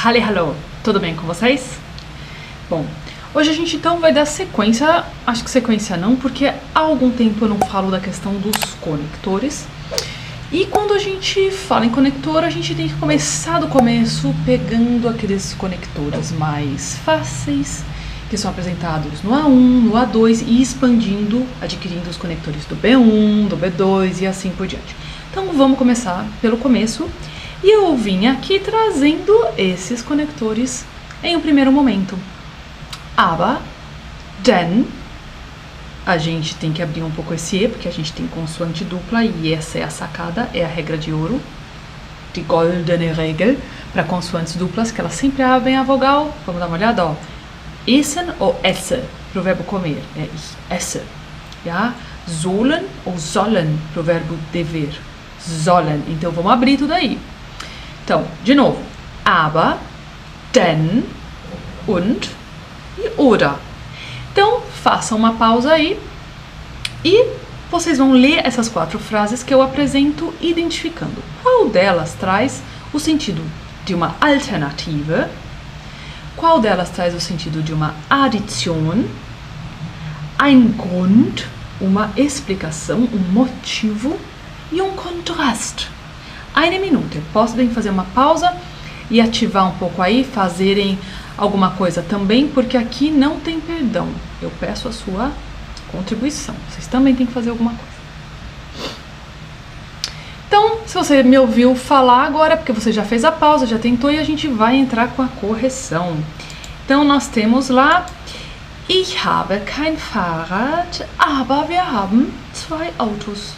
Hallo, tudo bem com vocês? Bom, hoje a gente então vai dar sequência, acho que sequência não, porque há algum tempo eu não falo da questão dos conectores. E quando a gente fala em conector, a gente tem que começar do começo pegando aqueles conectores mais fáceis, que são apresentados no A1, no A2 e expandindo, adquirindo os conectores do B1, do B2 e assim por diante. Então vamos começar pelo começo. E eu vim aqui trazendo esses conectores em um primeiro momento. Aber, denn, a gente tem que abrir um pouco esse E, porque a gente tem consoante dupla e essa é a sacada, é a regra de ouro, die goldene Regel, para consoantes duplas, que elas sempre abrem a vogal. Vamos dar uma olhada, ó. Essen ou esse, para o verbo comer, é ich esse. Ja? Sollen ou sollen, para o verbo dever, sollen. Então vamos abrir tudo aí. Então, de novo, aber, denn, und e oder. Então, façam uma pausa aí e vocês vão ler essas 4 frases que eu apresento identificando. Qual delas traz o sentido de uma Alternative? Qual delas traz o sentido de uma Addition? Ein Grund, uma explicação, um motivo e um Kontrast. Eine Minute. Podem fazer uma pausa e ativar um pouco aí, fazerem alguma coisa também, porque aqui não tem perdão. Eu peço a sua contribuição. Vocês também têm que fazer alguma coisa. Então, se você me ouviu falar agora, porque você já fez a pausa, já tentou, e a gente vai entrar com a correção. Então, nós temos lá: Ich habe kein Fahrrad, aber wir haben 2 Autos.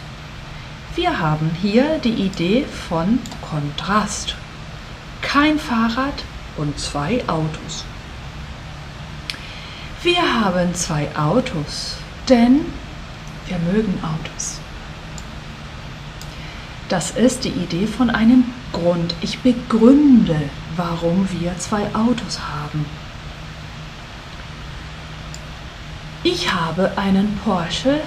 Wir haben hier die Idee von Kontrast. Kein Fahrrad und 2 Autos. Wir haben 2 Autos, denn wir mögen Autos. Das ist die Idee von einem Grund. Ich begründe, warum wir 2 Autos haben. Ich habe einen Porsche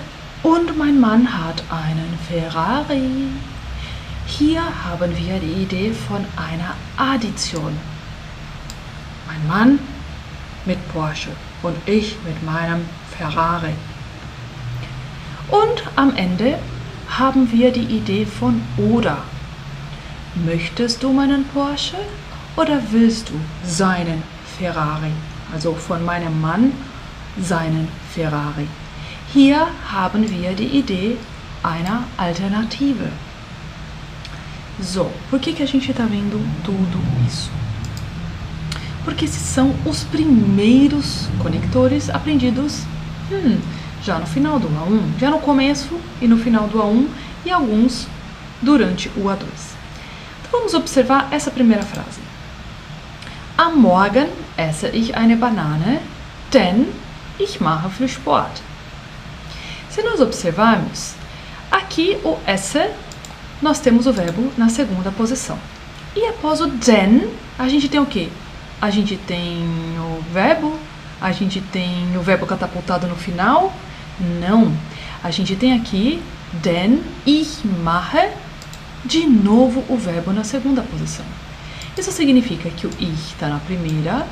und mein Mann hat einen Ferrari. Hier haben wir die Idee von einer Addition. Mein Mann mit Porsche und ich mit meinem Ferrari. Und am Ende haben wir die Idee von oder. Möchtest du meinen Porsche oder willst du seinen Ferrari? Also von meinem Mann seinen Ferrari. Hier haben wir die Idee einer Alternative. So, por que a gente está vendo tudo isso? Porque esses são os primeiros conectores aprendidos já no final do A1, já no começo e no final do A1 e alguns durante o A2. Então vamos observar essa primeira frase. Am Morgen esse ich eine Banane, denn ich mache viel Sport. Se nós observarmos, aqui o esse, nós temos o verbo na segunda posição. E após o denn, a gente tem o quê? A gente tem o verbo catapultado no final? Não. A gente tem aqui denn ich mache, de novo o verbo na segunda posição. Isso significa que o ich está na primeira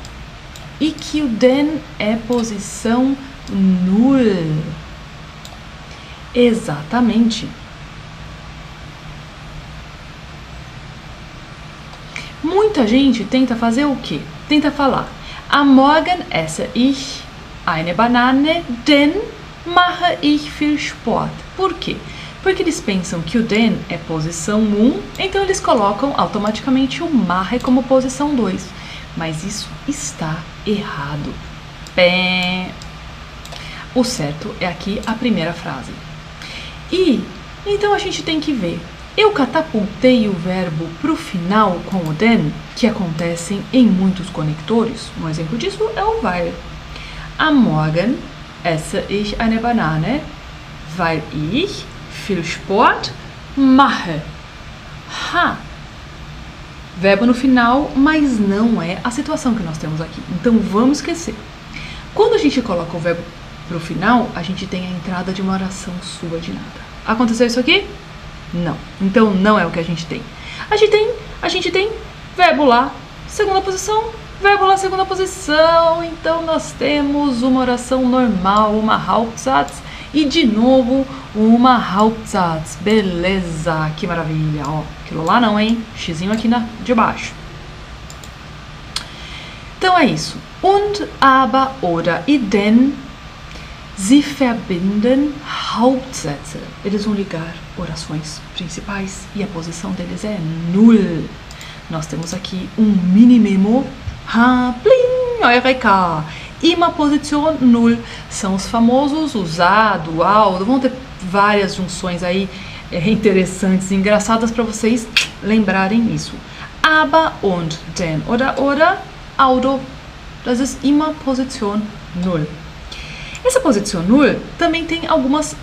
e que o denn é posição null. Exatamente. Muita gente tenta fazer o quê? Tenta falar: Am Morgen esse ich eine Banane, denn mache ich viel Sport. Por quê? Porque eles pensam que o denn é posição 1, então eles colocam automaticamente o mache como posição 2. Mas isso está errado. Pé. O certo é aqui a primeira frase. E então a gente tem que ver. Eu catapultei o verbo para o final com o denn, que acontecem em muitos conectores. Um exemplo disso é o weil. Am Morgen esse ich eine Banane, weil ich viel Sport mache. Ha! Verbo no final, mas não é a situação que nós temos aqui. Então vamos esquecer. Quando a gente coloca o verbo para o final, a gente tem a entrada de uma oração subordinada. Aconteceu isso aqui? Não. Então não é o que a gente tem. A gente tem verbo lá segunda posição, verbo na segunda posição. Então nós temos uma oração normal, uma Hauptsatz e de novo uma Hauptsatz. Beleza, que maravilha. Ó, aquilo lá não, hein? Xizinho aqui de baixo. Então é isso. Und, aber, oder e denn, sie verbinden Hauptsätze. Eles vão ligar orações principais e a posição deles é null. Nós temos aqui um mini memo. Plim, eureka! Ima position null. São os famosos usado, aldo. Vão ter várias junções aí interessantes e engraçadas para vocês lembrarem isso. Aber und denn oder Auto, das ist immer Position null. Essa posição null também tem algumas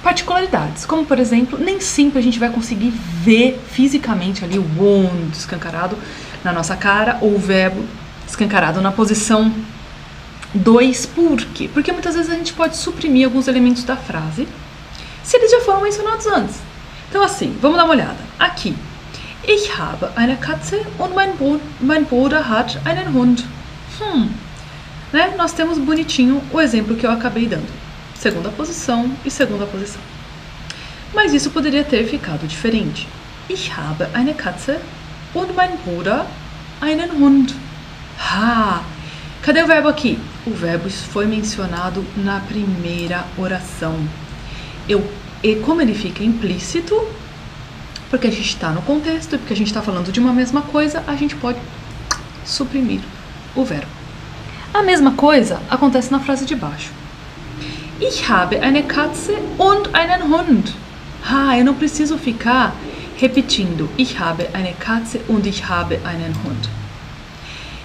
particularidades, como por exemplo, nem sempre a gente vai conseguir ver fisicamente ali o und escancarado na nossa cara ou o verbo escancarado na posição 2. Por quê? Porque muitas vezes a gente pode suprimir alguns elementos da frase se eles já foram mencionados antes. Então assim, vamos dar uma olhada. Aqui, ich habe eine Katze und mein Bruder hat einen Hund. Né? Nós temos bonitinho o exemplo que eu acabei dando. Segunda posição e segunda posição. Mas isso poderia ter ficado diferente. Ich habe eine Katze und mein Bruder einen Hund. Cadê o verbo aqui? O verbo foi mencionado na primeira oração. E como ele fica implícito, porque a gente está no contexto, porque a gente está falando de uma mesma coisa, a gente pode suprimir o verbo. A mesma coisa acontece na frase de baixo. Ich habe eine Katze und einen Hund. Eu não preciso ficar repetindo. Ich habe eine Katze und ich habe einen Hund.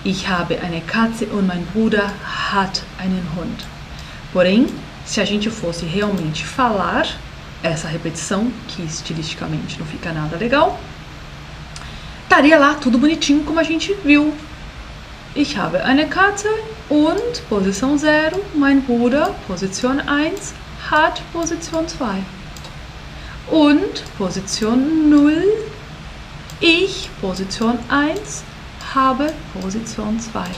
Ich habe eine Katze und mein Bruder hat einen Hund. Porém, se a gente fosse realmente falar essa repetição, que estilisticamente não fica nada legal, estaria lá tudo bonitinho como a gente viu. Ich habe eine Katze und Position 0, mein Bruder, Position 1, hat Position 2. Und Position 0, ich, Position 1, habe Position 2.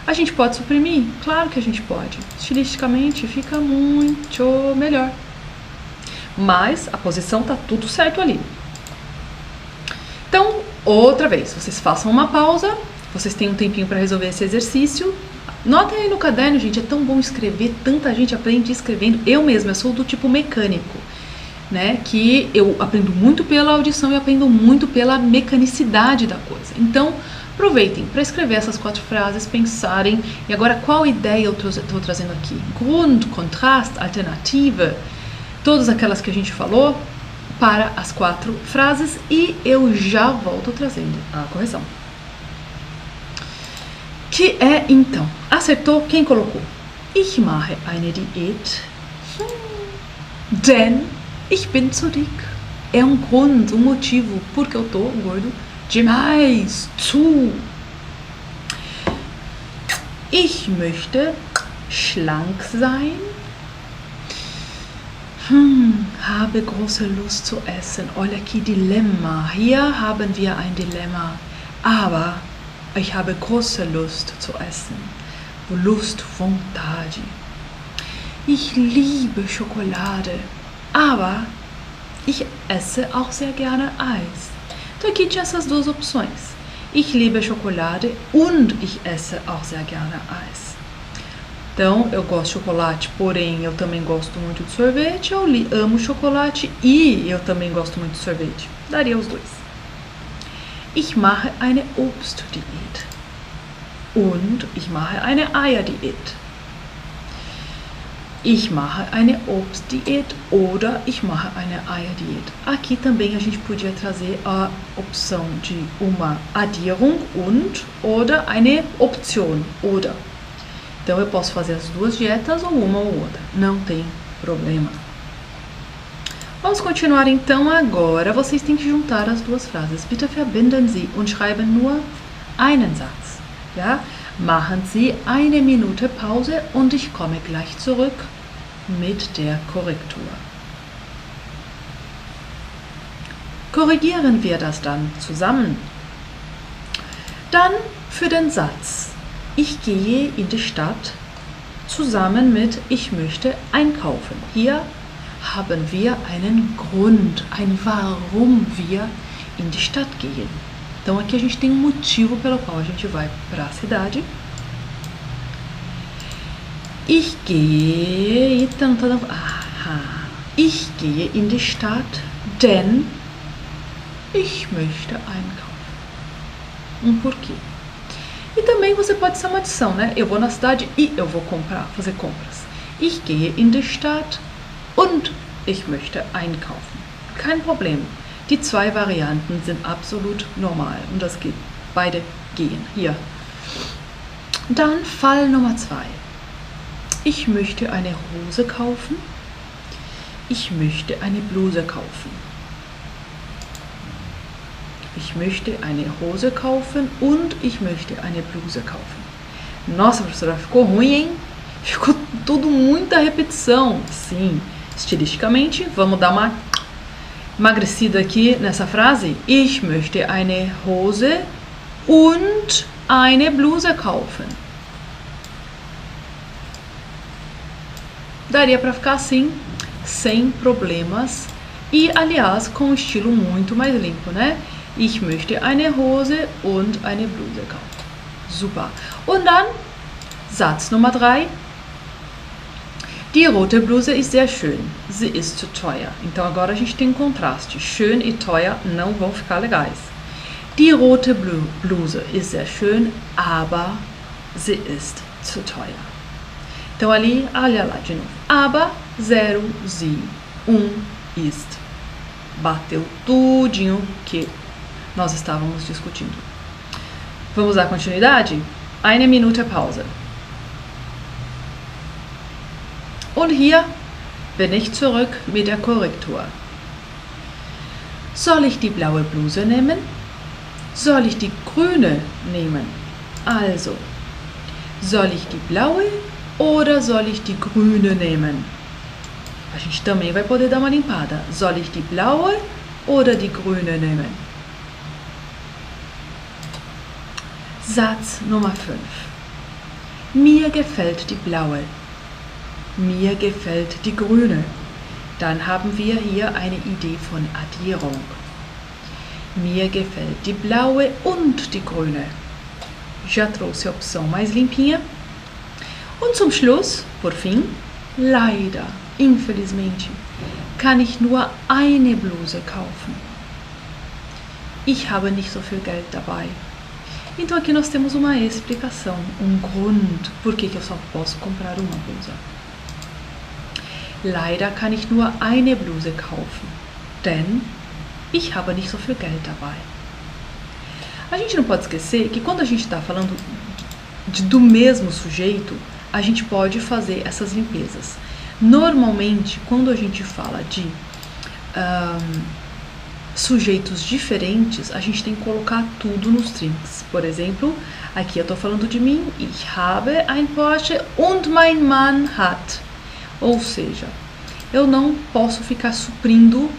A gente pode suprimir? Claro que a gente pode. Estilisticamente fica muito melhor. Mas a posição tá tudo certo ali. Então, outra vez, vocês façam uma pausa, vocês têm um tempinho para resolver esse exercício. Notem aí no caderno, gente, é tão bom escrever, tanta gente aprende escrevendo. Eu mesma, eu sou do tipo mecânico, né? Que eu aprendo muito pela audição e aprendo muito pela mecanicidade da coisa. Então, aproveitem para escrever essas 4 frases, pensarem. E agora, qual ideia eu estou trazendo aqui? Grund, Kontrast, Alternativa, todas aquelas que a gente falou para as 4 frases e eu já volto trazendo a correção. Que é, então, acertou quem colocou? Ich mache eine Diät, denn ich bin zu dick. É um grund, um motivo, porque eu tô gordo demais. Zu. Ich möchte schlank sein. Habe große Lust zu essen. Olha que Dilemma. Hier haben wir ein Dilemma. Aber ich habe große Lust zu essen. Lust, vontade. Ich liebe Schokolade. Aber ich esse auch sehr gerne Eis. Então aqui tinha essas 2 opções. Ich liebe Schokolade und ich esse auch sehr gerne Eis. Então, eu gosto de chocolate, porém eu também gosto muito de sorvete. Eu amo chocolate e eu também gosto muito de sorvete. Daria os 2. Ich mache eine Obstdiät. Und ich mache eine Eierdiät. Ich mache eine Obstdiät oder ich mache eine Eierdiät. Aqui também a gente podia trazer a opção de uma Addierung und oder eine Option oder. Então eu posso fazer as 2 dietas ou uma ou outra, não tem problema. Vamos continuar então agora. Vocês têm que juntar as 2 frases. Bitte verbinden Sie und schreiben nur einen Satz. Ja? Machen Sie eine Minute Pause und ich komme gleich zurück mit der Korrektur. Korrigieren wir das dann zusammen. Dann für den Satz. Ich gehe in die Stadt zusammen mit ich möchte einkaufen. Hier haben wir einen Grund, ein warum wir in die Stadt gehen. Então aqui a gente tem um motivo pelo qual a gente vai para a cidade. Ich gehe, ich gehe in die Stadt, denn ich möchte einkaufen. Um porquê. E também você pode ser uma adição, né? Eu vou na cidade e eu vou fazer compras. Ich gehe in die Stadt und ich möchte einkaufen. Kein Problem. Die zwei Varianten sind absolut normal und das geht. Beide gehen. Hier. Dann Fall Nummer 2. Ich möchte eine Hose kaufen. Ich möchte eine Bluse kaufen. Ich möchte eine Hose kaufen und ich möchte eine Bluse kaufen. Nossa, professora, ficou ruim, hein? Ficou tudo muita repetição. Sim, estilisticamente, vamos dar uma emagrecida aqui nessa frase. Ich möchte eine Hose und eine Bluse kaufen. Daria para ficar assim, sem problemas e, aliás, com um estilo muito mais limpo, né? Ich möchte eine Hose und eine Bluse kaufen. Super. Und dann Satz Nummer 3. Die rote Bluse ist sehr schön. Sie ist zu teuer. Então agora a gente tem um contraste. Schön e teuer não vão ficar legais. Die rote Bluse ist sehr schön, aber sie ist zu teuer. Então ali, olha lá de novo. Aber, 0, sie, ist. Bateu tudinho que nós estávamos discutindo. Vamos dar continuidade? Eine Minute Pause. Und hier bin ich zurück mit der Korrektur. Soll ich die blaue Bluse nehmen? Soll ich die grüne nehmen? Also, soll ich die blaue oder soll ich die grüne nehmen? A gente também vai poder dar uma limpada. Soll ich die blaue oder die grüne nehmen? Satz Nummer 5. Mir gefällt die blaue. Mir gefällt die grüne. Dann haben wir hier eine Idee von Addierung. Mir gefällt die blaue und die grüne. Já trouxe a opção mais limpinha. Und zum Schluss, por fim, leider, infelizmente, kann ich nur eine Bluse kaufen. Ich habe nicht so viel Geld dabei. Então aqui nós temos uma explicação, um Grund, por que eu só posso comprar uma blusa. Leider kann ich nur eine Bluse kaufen, denn ich habe nicht so viel Geld dabei. A gente não pode esquecer que quando a gente está falando do mesmo sujeito, a gente pode fazer essas limpezas. Normalmente, quando a gente fala de sujeitos diferentes, a gente tem que colocar tudo nos trinks. Por exemplo, aqui eu estou falando de mim. Ich habe ein Porsche und mein Mann hat. Ou seja, eu não posso ficar suprindo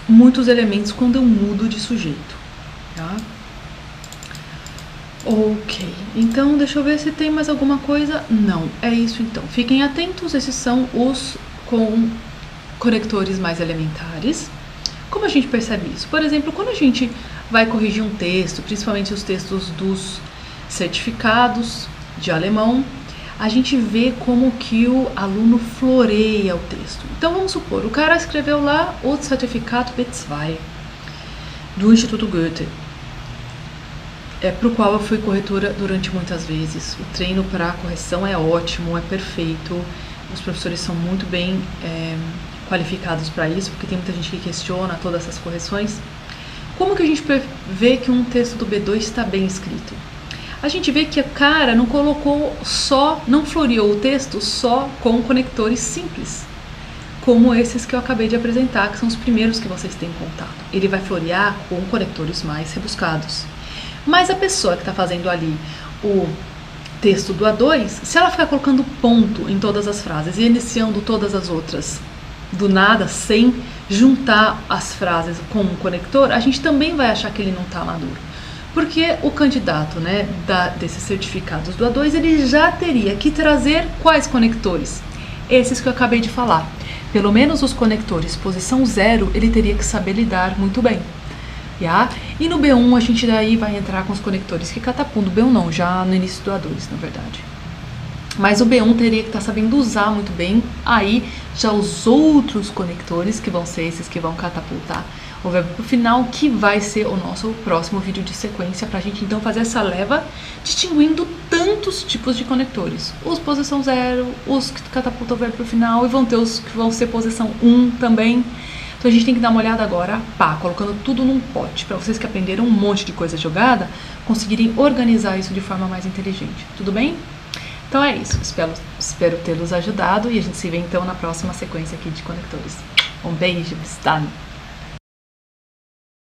muitos elementos quando eu mudo de sujeito. Tá? Ok, então deixa eu ver se tem mais alguma coisa. Não, é isso então. Fiquem atentos, esses são os com conectores mais elementares. Como a gente percebe isso? Por exemplo, quando a gente vai corrigir um texto, principalmente os textos dos certificados de alemão, a gente vê como que o aluno floreia o texto. Então vamos supor, o cara escreveu lá o certificado B2 do Instituto Goethe, para o qual eu fui corretora durante muitas vezes. O treino para correção é ótimo, é perfeito, os professores são muito bem qualificados para isso, porque tem muita gente que questiona todas essas correções. Como que a gente vê que um texto do B2 está bem escrito? A gente vê que o cara não colocou não floreou o texto só com conectores simples, como esses que eu acabei de apresentar, que são os primeiros que vocês têm contato. Ele vai florear com conectores mais rebuscados. Mas a pessoa que está fazendo ali o texto do A2, se ela ficar colocando ponto em todas as frases e iniciando todas as outras do nada, sem juntar as frases com um conector, a gente também vai achar que ele não está maduro. Porque o candidato, né, desses certificados do A2, ele já teria que trazer quais conectores? Esses que eu acabei de falar. Pelo menos os conectores posição 0, ele teria que saber lidar muito bem. Yeah? E no B1 a gente daí vai entrar com os conectores que catapultam. No B1 não, já no início do A2, na verdade. Mas o B1 teria que estar sabendo usar muito bem aí já os outros conectores, que vão ser esses que vão catapultar o verbo para o final, que vai ser o nosso próximo vídeo de sequência, para a gente então fazer essa leva, distinguindo tantos tipos de conectores. Os posição 0, os que catapultam o verbo para o final, e vão ter os que vão ser posição 1 também. Então a gente tem que dar uma olhada agora, pá, colocando tudo num pote, para vocês que aprenderam um monte de coisa jogada, conseguirem organizar isso de forma mais inteligente. Tudo bem? Então é isso, espero tê-los ajudado e a gente se vê então na próxima sequência aqui de conectores. Um beijo, bis dann!